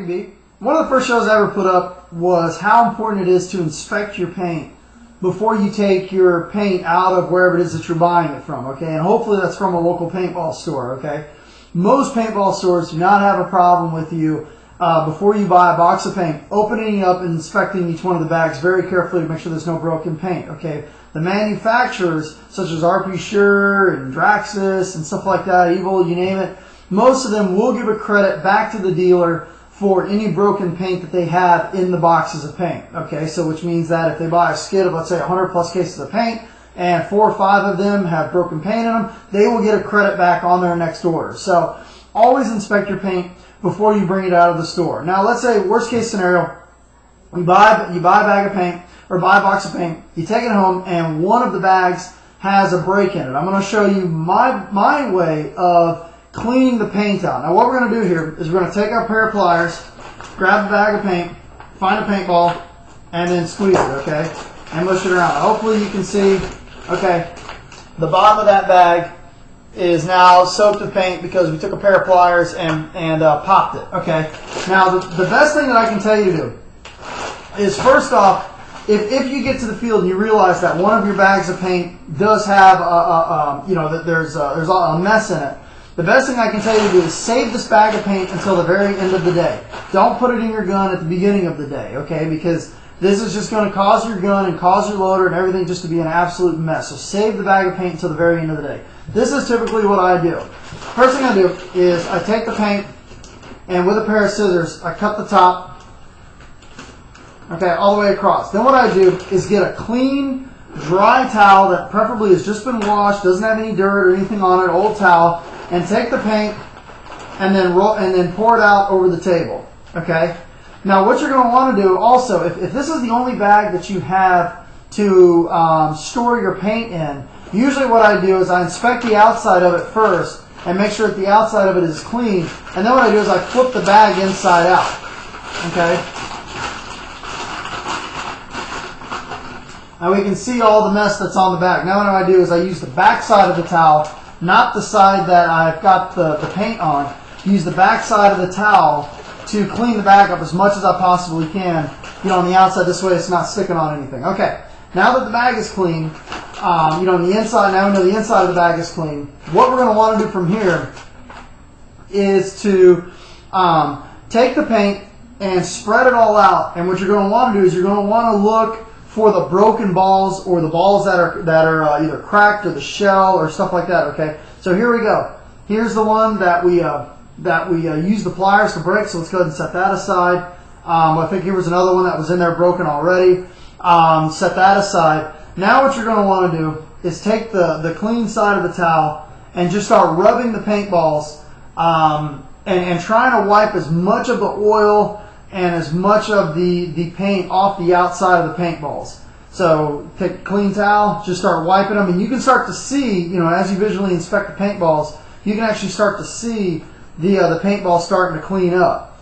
you, B. One of the first shows I ever put up was how important it is to inspect your paint before you take your paint out of wherever it is that you're buying it from, okay? And hopefully that's from a local paintball store, okay? Most paintball stores do not have a problem with you before you buy a box of paint, opening up and inspecting each one of the bags very carefully to make sure there's no broken paint, okay? The manufacturers, such as RP Sure and Draxis and stuff like that, Evil, you name it, most of them will give a credit back to the dealer for any broken paint that they have in the boxes of paint, okay? So which means that if they buy a skid of, let's say, 100 plus cases of paint, and 4 or 5 of them have broken paint in them, they will get a credit back on their next order. So always inspect your paint before you bring it out of the store. Now let's say, worst case scenario, you buy a bag of paint, or buy a box of paint, you take it home, and one of the bags has a break in it. I'm going to show you my way of cleaning the paint out. Now what we're going to do here is we're going to take our pair of pliers, grab a bag of paint, find a paintball, and then squeeze it, okay? And mush it around. Hopefully you can see, okay, the bottom of that bag is now soaked with paint because we took a pair of pliers and popped it, okay? Now the best thing that I can tell you to do is, first off, if you get to the field and you realize that one of your bags of paint does have that there's a mess in it, the best thing I can tell you to do is save this bag of paint until the very end of the day. Don't put it in your gun at the beginning of the day, okay? Because this is just going to cause your gun and cause your loader and everything just to be an absolute mess. So save the bag of paint until the very end of the day. This is typically what I do. First thing I do is I take the paint and with a pair of scissors, I cut the top, okay, all the way across. Then what I do is get a clean, dry towel that preferably has just been washed, doesn't have any dirt or anything on it, old towel, and take the paint and then pour it out over the table, okay? Now what you're going to want to do also, if this is the only bag that you have to store your paint in, usually what I do is I inspect the outside of it first and make sure that the outside of it is clean, and then what I do is I flip the bag inside out, okay? Now we can see all the mess that's on the bag. Now what I do is I use the back side of the towel, not the side that I've got the paint on. Use the back side of the towel to clean the bag up as much as I possibly can, on the outside. This way it's not sticking on anything. Okay, now that the bag is clean, on the inside, now we know the inside of the bag is clean. What we're going to want to do from here is to take the paint and spread it all out. And what you're going to want to do is you're going to want to look for the broken balls or the balls that are either cracked or the shell or stuff like that. Okay, so here we go. Here's the one that we use the pliers to break. So let's go ahead and set that aside. I think here was another one that was in there broken already. Set that aside. Now what you're going to want to do is take the clean side of the towel and just start rubbing the paintballs and trying to wipe as much of the oil and as much of the paint off the outside of the paintballs. So take a clean towel, just start wiping them, and you can start to see, as you visually inspect the paintballs, you can actually start to see the paintball starting to clean up.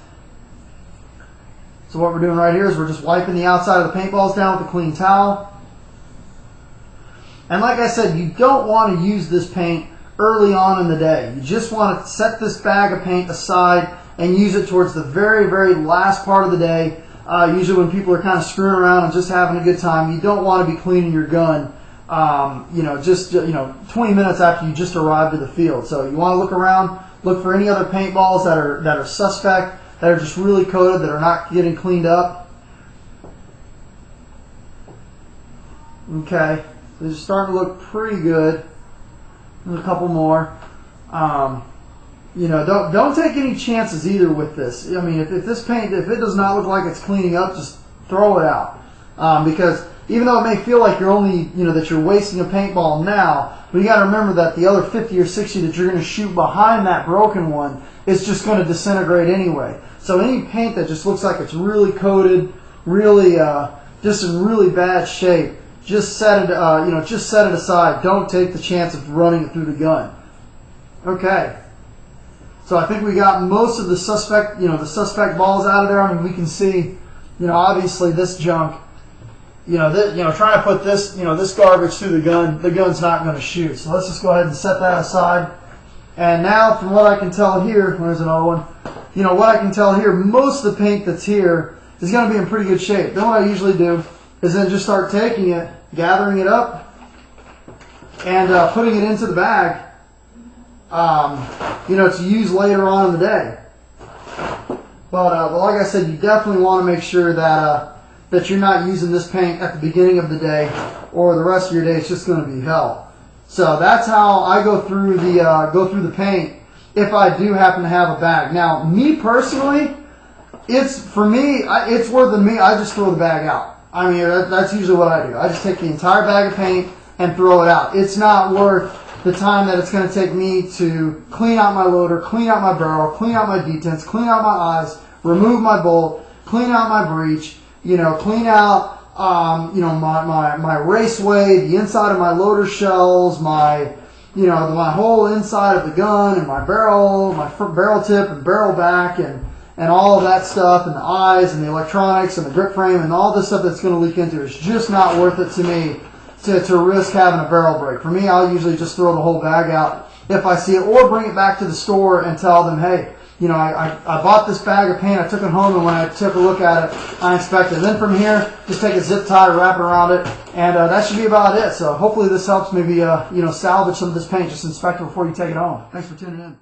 So what we're doing right here is we're just wiping the outside of the paintballs down with a clean towel. And like I said, you don't want to use this paint early on in the day. You just want to set this bag of paint aside and use it towards the very, very last part of the day. Usually when people are kind of screwing around and just having a good time, you don't want to be cleaning your gun, 20 minutes after you just arrived at the field. So you want to look around, look for any other paintballs that are suspect, that are just really coated, that are not getting cleaned up. Okay, so they're starting to look pretty good. There's a couple more. Don't take any chances either with this. I mean, if this paint, if it does not look like it's cleaning up, just throw it out. Because even though it may feel like you're only, that you're wasting a paintball now, but you got to remember that the other 50 or 60 that you're going to shoot behind that broken one is just going to disintegrate anyway. So any paint that just looks like it's really coated, really, just in really bad shape, just set it aside. Don't take the chance of running it through the gun. Okay. So I think we got most of the suspect balls out of there. I mean, we can see, obviously this junk, trying to put this, this garbage through the gun's not going to shoot. So let's just go ahead and set that aside. And now, from what I can tell here, there's another one. you know, what I can tell here, most of the paint that's here is going to be in pretty good shape. Then what I usually do is then just start taking it, gathering it up, and putting it into the bag, you know, to use later on in the day. But like I said, you definitely want to make sure that that you're not using this paint at the beginning of the day, or the rest of your day it's just going to be hell. So that's how I go through the paint if I do happen to have a bag. Now, me personally, it's worth it. I just throw the bag out. I mean, that's usually what I do. I just take the entire bag of paint and throw it out. It's not worth the time that it's going to take me to clean out my loader, clean out my barrel, clean out my detents, clean out my eyes, remove my bolt, clean out my breech, you know, clean out you know, my raceway, the inside of my loader shells, my whole inside of the gun, and my barrel tip and barrel back, and all of that stuff, and the eyes and the electronics and the grip frame and all this stuff that's going to leak into it. It's just not worth it to me to risk having a barrel break. For me, I'll usually just throw the whole bag out if I see it, or bring it back to the store and tell them, hey, you know, I bought this bag of paint, I took it home, and when I took a look at it, I inspected it. Then from here, just take a zip tie, wrap it around it, and that should be about it. So hopefully this helps maybe, you know, salvage some of this paint. Just inspect it before you take it home. Thanks for tuning in.